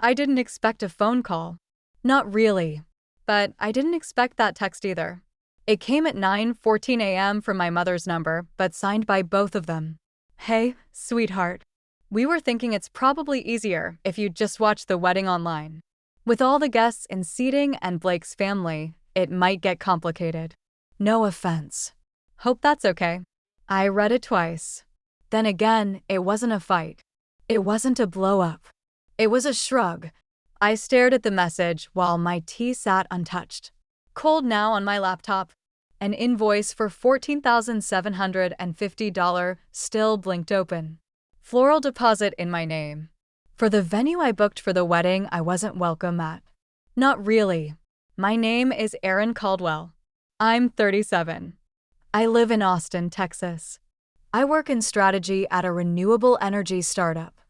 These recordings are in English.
I didn't expect a phone call. Not really. But I didn't expect that text either. It came at 9:14 a.m. from my mother's number, but signed by both of them. Hey, sweetheart. We were thinking it's probably easier if you just watch the wedding online. With all the guests in seating and Blake's family, it might get complicated. No offense. Hope that's okay. I read it twice. Then again, it wasn't a fight. It wasn't a blow-up. It was a shrug. I stared at the message while my tea sat untouched. Cold now on my laptop. An invoice for $14,750 still blinked open. Floral deposit in my name. For the venue I booked for the wedding I wasn't welcome at. Not really. My name is Erin Caldwell. I'm 37. I live in Austin, Texas. I work in strategy at a renewable energy startup.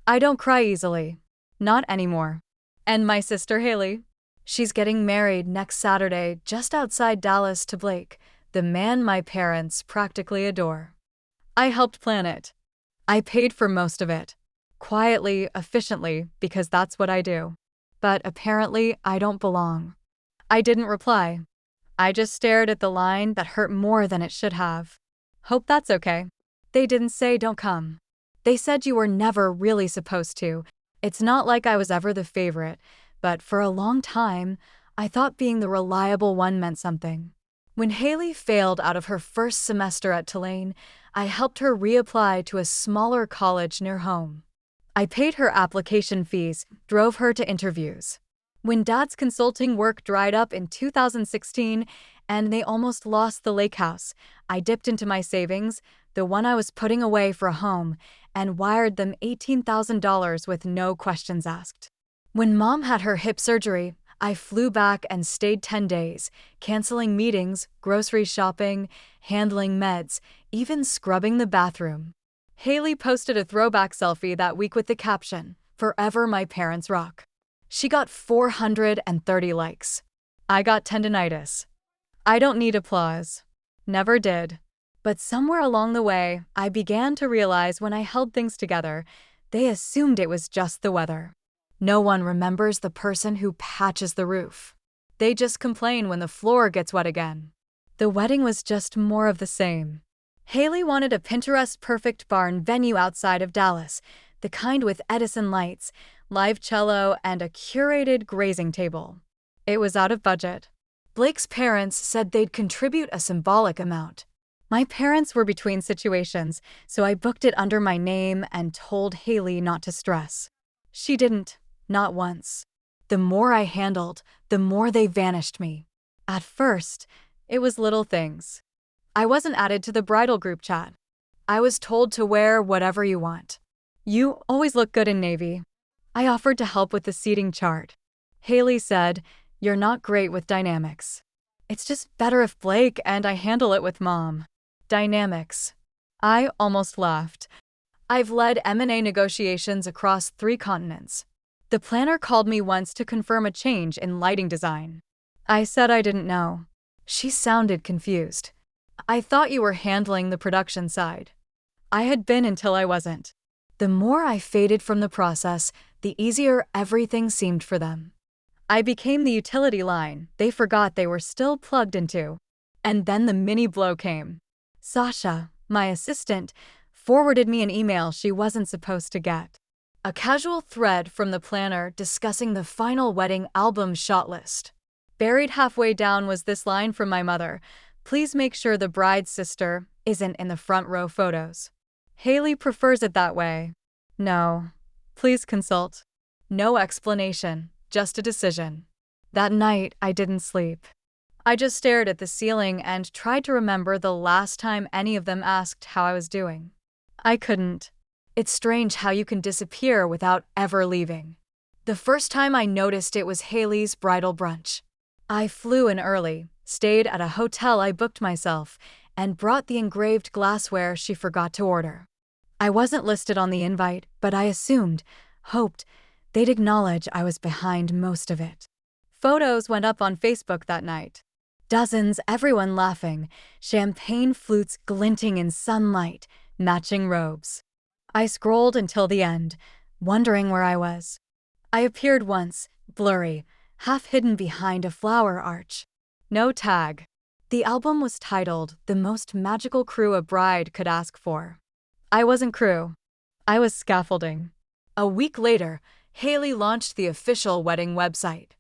I don't cry easily. Not anymore. And my sister Haley? She's getting married next Saturday just outside Dallas to Blake, the man my parents practically adore. I helped plan it. I paid for most of it. Quietly, efficiently, because that's what I do. But apparently, I don't belong. I didn't reply. I just stared at the line that hurt more than it should have. Hope that's okay. They didn't say don't come. They said you were never really supposed to. It's not like I was ever the favorite, but for a long time, I thought being the reliable one meant something. When Haley failed out of her first semester at Tulane, I helped her reapply to a smaller college near home. I paid her application fees, drove her to interviews. When Dad's consulting work dried up in 2016 and they almost lost the lake house, I dipped into my savings, the one I was putting away for a home, and wired them $18,000 with no questions asked. When Mom had her hip surgery, I flew back and stayed 10 days, canceling meetings, grocery shopping, handling meds, even scrubbing the bathroom. Haley posted a throwback selfie that week with the caption, "Forever my parents rock." She got 430 likes. I got tendinitis. I don't need applause. Never did. But somewhere along the way, I began to realize when I held things together, they assumed it was just the weather. No one remembers the person who patches the roof. They just complain when the floor gets wet again. The wedding was just more of the same. Haley wanted a Pinterest-perfect barn venue outside of Dallas, the kind with Edison lights, live cello, and a curated grazing table. It was out of budget. Blake's parents said they'd contribute a symbolic amount. My parents were between situations, so I booked it under my name and told Haley not to stress. She didn't, not once. The more I handled, the more they vanished me. At first, it was little things. I wasn't added to the bridal group chat. I was told to wear whatever you want. You always look good in navy. I offered to help with the seating chart. Haley said, "You're not great with dynamics. It's just better if Blake and I handle it with Mom." Dynamics. I almost laughed. I've led M&A negotiations across 3 continents. The planner called me once to confirm a change in lighting design. I said I didn't know. She sounded confused. "I thought you were handling the production side." I had been until I wasn't. The more I faded from the process, the easier everything seemed for them. I became the utility line they forgot they were still plugged into. And then the mini blow came. Sasha, my assistant, forwarded me an email she wasn't supposed to get. A casual thread from the planner discussing the final wedding album shot list. Buried halfway down was this line from my mother: "Please make sure the bride's sister isn't in the front row photos. Haley prefers it that way. No. Please consult." No explanation, just a decision. That night, I didn't sleep. I just stared at the ceiling and tried to remember the last time any of them asked how I was doing. I couldn't. It's strange how you can disappear without ever leaving. The first time I noticed it was Haley's bridal brunch. I flew in early, stayed at a hotel I booked myself, and brought the engraved glassware she forgot to order. I wasn't listed on the invite, but I assumed, hoped, they'd acknowledge I was behind most of it. Photos went up on Facebook that night. Dozens, everyone laughing, champagne flutes glinting in sunlight, matching robes. I scrolled until the end, wondering where I was. I appeared once, blurry, half hidden behind a flower arch. No tag. The album was titled The Most Magical Crew a Bride Could Ask For. I wasn't crew. I was scaffolding. A week later, Haley launched the official wedding website.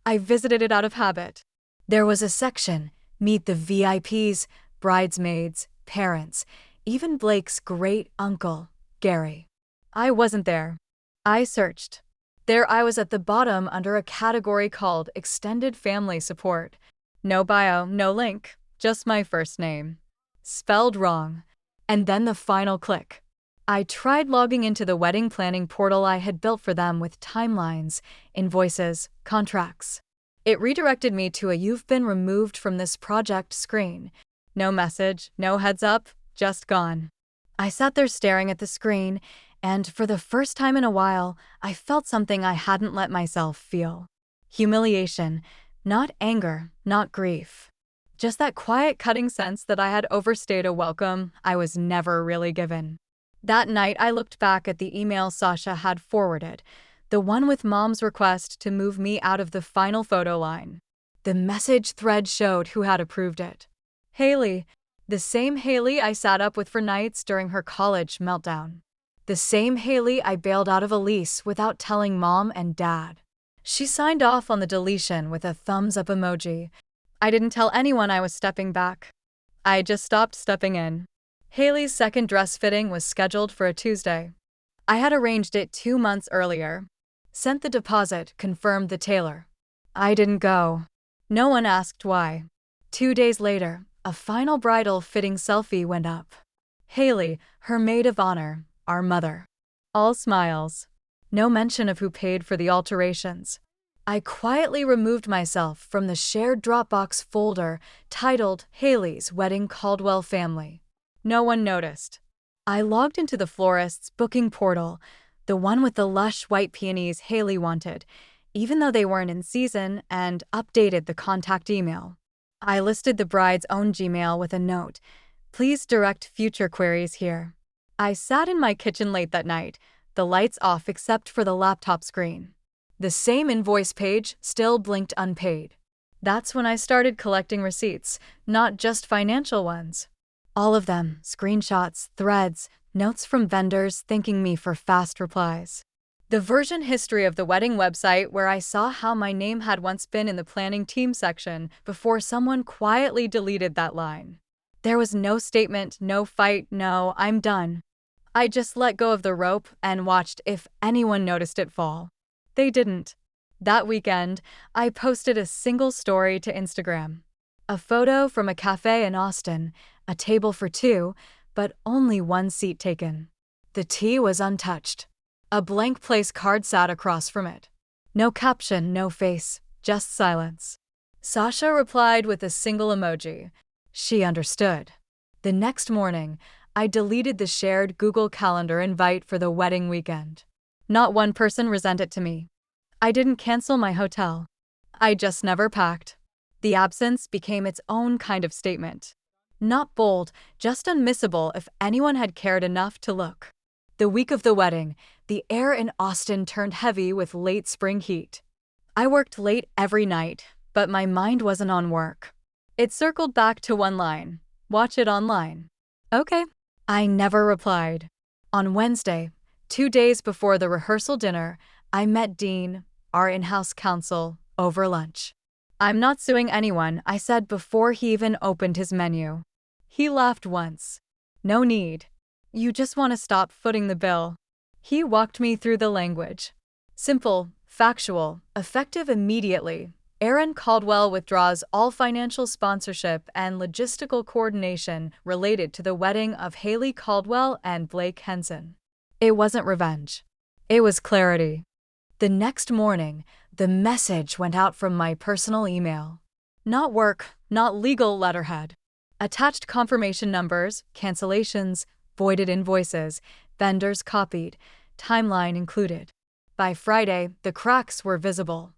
I visited it out of habit. There was a section, Meet the VIPs, bridesmaids, parents, even Blake's great uncle, Gary. I wasn't there. I searched. There I was at the bottom under a category called Extended Family Support. No bio, no link, just my first name. Spelled wrong. And then the final click. I tried logging into the wedding planning portal I had built for them with timelines, invoices, contracts. It redirected me to a "You've been removed from this project" screen. No message, no heads up, just gone. I sat there staring at the screen, and for the first time in a while, I felt something I hadn't let myself feel. Humiliation, not anger, not grief. Just that quiet cutting sense that I had overstayed a welcome I was never really given. That night I looked back at the email Sasha had forwarded, the one with Mom's request to move me out of the final photo line. The message thread showed who had approved it. Haley, the same Haley I sat up with for nights during her college meltdown. The same Haley I bailed out of a lease without telling Mom and Dad. She signed off on the deletion with a thumbs up emoji. I didn't tell anyone I was stepping back. I just stopped stepping in. Haley's second dress fitting was scheduled for a Tuesday. I had arranged it 2 months earlier. Sent the deposit, confirmed the tailor. I didn't go. No one asked why. 2 days later, a final bridal fitting selfie went up. Haley, her maid of honor, our mother. All smiles. No mention of who paid for the alterations. I quietly removed myself from the shared Dropbox folder titled Haley's Wedding Caldwell Family. No one noticed. I logged into the florist's booking portal, the one with the lush white peonies Haley wanted, even though they weren't in season, and updated the contact email. I listed the bride's own Gmail with a note, "Please direct future queries here." I sat in my kitchen late that night, the lights off except for the laptop screen. The same invoice page still blinked unpaid. That's when I started collecting receipts, not just financial ones. All of them, screenshots, threads, notes from vendors thanking me for fast replies. The version history of the wedding website where I saw how my name had once been in the planning team section before someone quietly deleted that line. There was no statement, no fight, no "I'm done." I just let go of the rope and watched if anyone noticed it fall. They didn't. That weekend, I posted a single story to Instagram. A photo from a cafe in Austin, a table for two, but only one seat taken. The tea was untouched. A blank place card sat across from it. No caption, no face, just silence. Sasha replied with a single emoji. She understood. The next morning, I deleted the shared Google Calendar invite for the wedding weekend. Not one person resent it to me. I didn't cancel my hotel. I just never packed. The absence became its own kind of statement. Not bold, just unmissable if anyone had cared enough to look. The week of the wedding, the air in Austin turned heavy with late spring heat. I worked late every night, but my mind wasn't on work. It circled back to one line: watch it online. Okay. I never replied. On Wednesday, 2 days before the rehearsal dinner, I met Dean, our in-house counsel, over lunch. "I'm not suing anyone," I said before he even opened his menu. He laughed once. "No need. You just want to stop footing the bill." He walked me through the language. Simple, factual, effective immediately. Erin Caldwell withdraws all financial sponsorship and logistical coordination related to the wedding of Haley Caldwell and Blake Henson. It wasn't revenge. It was clarity. The next morning, the message went out from my personal email. Not work, not legal letterhead. Attached confirmation numbers, cancellations, voided invoices, vendors copied, timeline included. By Friday, the cracks were visible.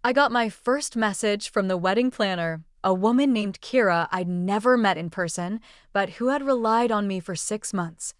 I got my first message from the wedding planner, a woman named Kira I'd never met in person, but who had relied on me for 6 months.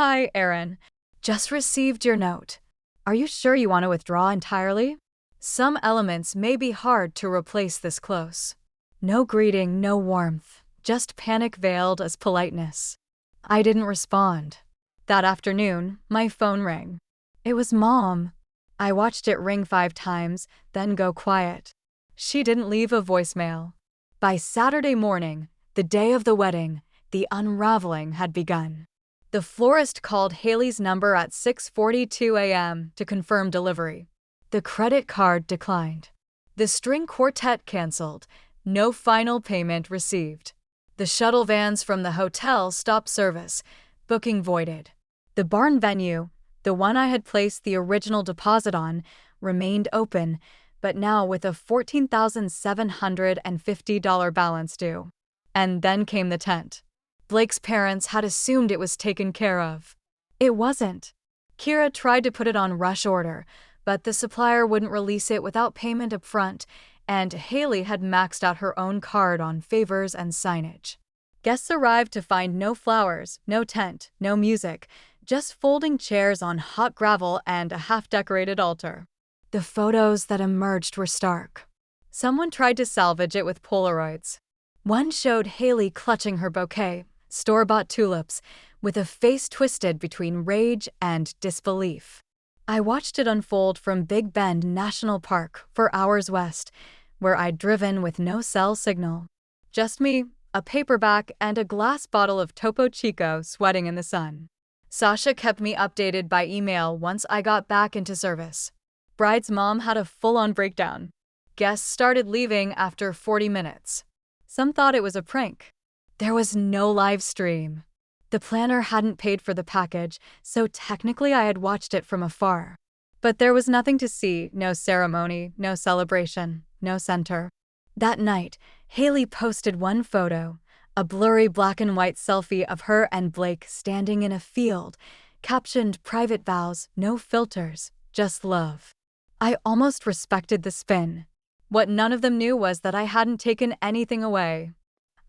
"Hi, Erin. Just received your note. Are you sure you want to withdraw entirely? Some elements may be hard to replace this close. No greeting, no warmth, just panic veiled as politeness. I didn't respond. That afternoon, my phone rang. It was Mom. I watched it ring 5 times, then go quiet. She didn't leave a voicemail. By Saturday morning, the day of the wedding, the unraveling had begun. The florist called Haley's number at 6:42 a.m. to confirm delivery. The credit card declined. The string quartet canceled. No final payment received. The shuttle vans from the hotel stopped service. Booking voided. The barn venue, the one I had placed the original deposit on, remained open, but now with a $14,750 balance due. And then came the tent. Blake's parents had assumed it was taken care of. It wasn't. Kira tried to put it on rush order, but the supplier wouldn't release it without payment up front, and Haley had maxed out her own card on favors and signage. Guests arrived to find no flowers, no tent, no music, just folding chairs on hot gravel and a half-decorated altar. The photos that emerged were stark. Someone tried to salvage it with Polaroids. One showed Haley clutching her bouquet, store-bought tulips, with a face twisted between rage and disbelief. I watched it unfold from Big Bend National Park 4 hours west, where I'd driven with no cell signal. Just me, a paperback, and a glass bottle of Topo Chico sweating in the sun. Sasha kept me updated by email once I got back into service. Bride's mom had a full-on breakdown. Guests started leaving after 40 minutes. Some thought it was a prank. There was no live stream. The planner hadn't paid for the package, so technically I had watched it from afar. But there was nothing to see, no ceremony, no celebration, no center. That night, Haley posted one photo, a blurry black and white selfie of her and Blake standing in a field, captioned "Private vows, no filters, just love." I almost respected the spin. What none of them knew was that I hadn't taken anything away.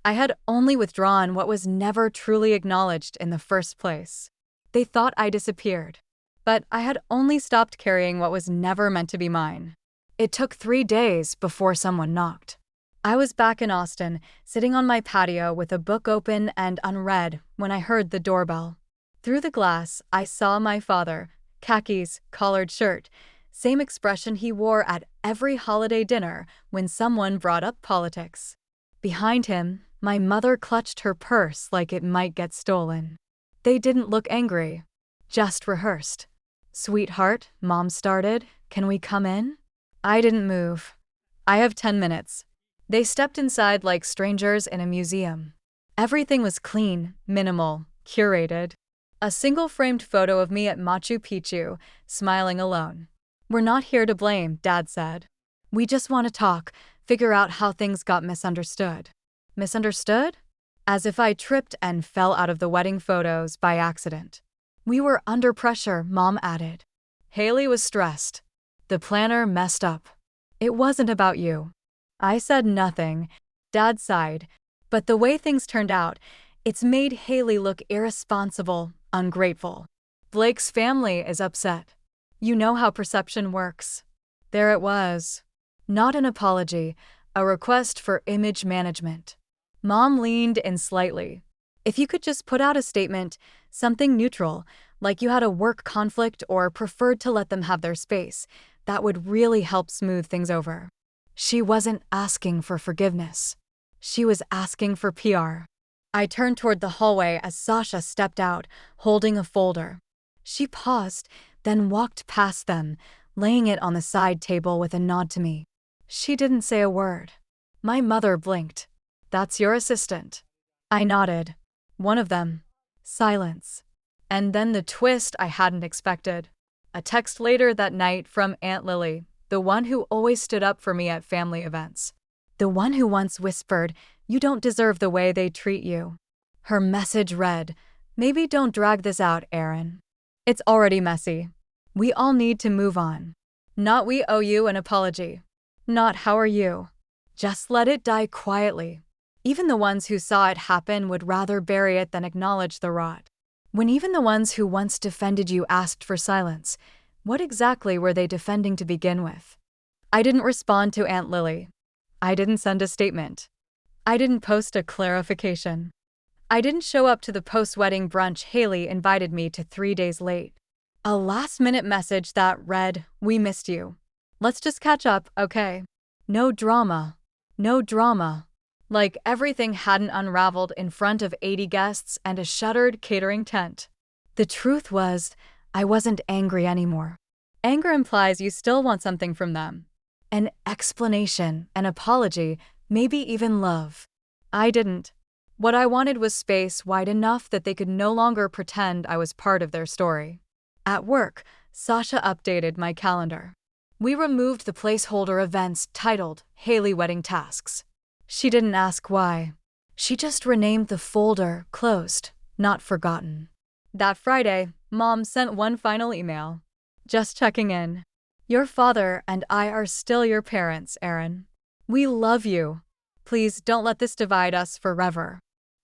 I had only withdrawn what was never truly acknowledged in the first place. They thought I disappeared. But I had only stopped carrying what was never meant to be mine. It took 3 days before someone knocked. I was back in Austin, sitting on my patio with a book open and unread when I heard the doorbell. Through the glass, I saw my father, khakis, collared shirt, same expression he wore at every holiday dinner when someone brought up politics. Behind him, my mother clutched her purse like it might get stolen. They didn't look angry, just rehearsed. "Sweetheart," Mom started, "can we come in?" I didn't move. "I have 10 minutes. They stepped inside like strangers in a museum. Everything was clean, minimal, curated. A single framed photo of me at Machu Picchu, smiling alone. "We're not here to blame," Dad said. "We just want to talk, figure out how things got misunderstood." Misunderstood? As if I tripped and fell out of the wedding photos by accident. "We were under pressure," Mom added. Haley was stressed. The planner messed up. "It wasn't about you." I said nothing. Dad sighed. "But the way things turned out, it's made Haley look irresponsible, ungrateful. Blake's family is upset. You know how perception works." There it was. Not an apology, a request for image management. Mom leaned in slightly. "If you could just put out a statement, something neutral, like you had a work conflict or preferred to let them have their space, that would really help smooth things over." She wasn't asking for forgiveness. She was asking for PR. I turned toward the hallway as Sasha stepped out, holding a folder. She paused, then walked past them, laying it on the side table with a nod to me. She didn't say a word. My mother blinked. "That's your assistant." I nodded. "One of them." Silence. And then the twist I hadn't expected. A text later that night from Aunt Lily, the one who always stood up for me at family events. The one who once whispered, "You don't deserve the way they treat you." Her message read, "Maybe don't drag this out, Erin. It's already messy. We all need to move on. Not we owe you an apology. Not how are you. Just let it die quietly." Even the ones who saw it happen would rather bury it than acknowledge the rot. When even the ones who once defended you asked for silence, What exactly were they defending to begin with? I didn't respond to Aunt Lily. I didn't send a statement. I didn't post a clarification. I didn't show up to the post-wedding brunch Haley invited me to 3 days late. A last-minute message that read, "We missed you. Let's just catch up, okay?" No drama. No drama. Like everything hadn't unraveled in front of 80 guests and a shuttered catering tent. The truth was, I wasn't angry anymore. Anger implies you still want something from them. An explanation, an apology, maybe even love. I didn't. What I wanted was space wide enough that they could no longer pretend I was part of their story. At work, Sasha updated my calendar. We removed the placeholder events titled Haley Wedding Tasks. She didn't ask why. She just renamed the folder Closed, Not Forgotten. That Friday, Mom sent one final email. Just checking in. Your father and I are still your parents, Aaron. We love you. Please don't let this divide us forever.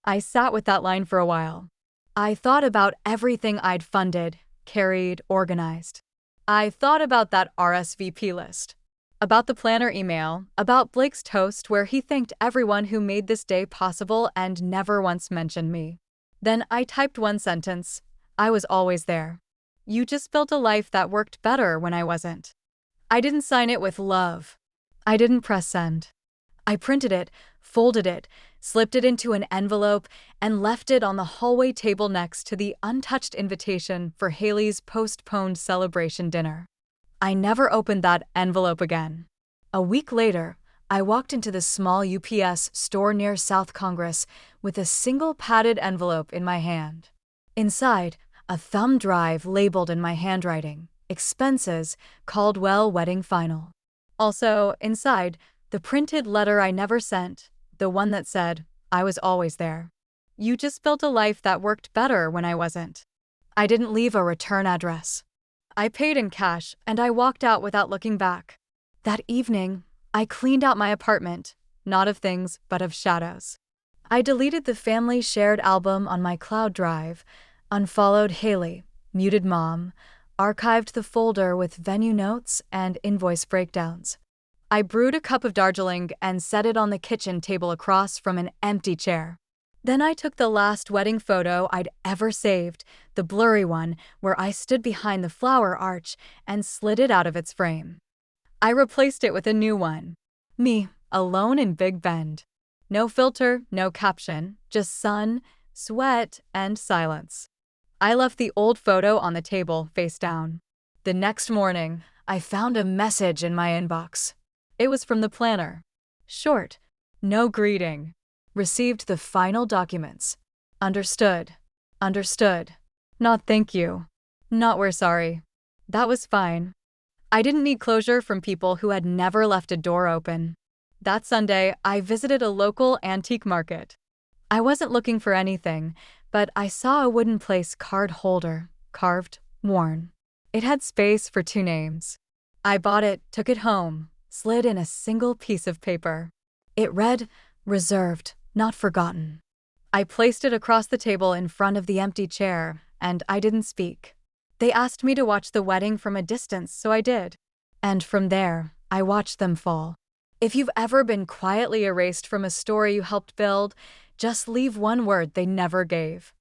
I sat with that line for a while. I thought about everything I'd funded, carried, organized. I thought about that RSVP list. About the planner email, about Blake's toast where he thanked everyone who made this day possible and never once mentioned me. Then I typed one sentence. I was always there. You just built a life that worked better when I wasn't. I didn't sign it with love. I didn't press send. I printed it, folded it, slipped it into an envelope, and left it on the hallway table next to the untouched invitation for Haley's postponed celebration dinner. I never opened that envelope again. A week later, I walked into the small UPS store near South Congress with a single padded envelope in my hand. Inside, a thumb drive labeled in my handwriting, "Expenses, Caldwell Wedding Final." Also, inside, the printed letter I never sent, the one that said, I was always there. You just built a life that worked better when I wasn't. I didn't leave a return address. I paid in cash and I walked out without looking back. That evening, I cleaned out my apartment, not of things, but of shadows. I deleted the family shared album on my cloud drive, unfollowed Haley, muted Mom, archived the folder with venue notes and invoice breakdowns. I brewed a cup of Darjeeling and set it on the kitchen table across from an empty chair. Then I took the last wedding photo I'd ever saved, the blurry one where I stood behind the flower arch, and slid it out of its frame. I replaced it with a new one. Me, alone in Big Bend. No filter, no caption, just sun, sweat, and silence. I left the old photo on the table, face down. The next morning, I found a message in my inbox. It was from the planner. Short. No greeting. Received the final documents. Understood. Understood. Not thank you. Not we're sorry. That was fine. I didn't need closure from people who had never left a door open. That Sunday, I visited a local antique market. I wasn't looking for anything, but I saw a wooden place card holder, carved, worn. It had space for 2 names. I bought it, took it home, slid in a single piece of paper. It read, "Reserved, not forgotten." I placed it across the table in front of the empty chair, and I didn't speak. They asked me to watch the wedding from a distance, so I did. And from there, I watched them fall. If you've ever been quietly erased from a story you helped build, just leave one word they never gave.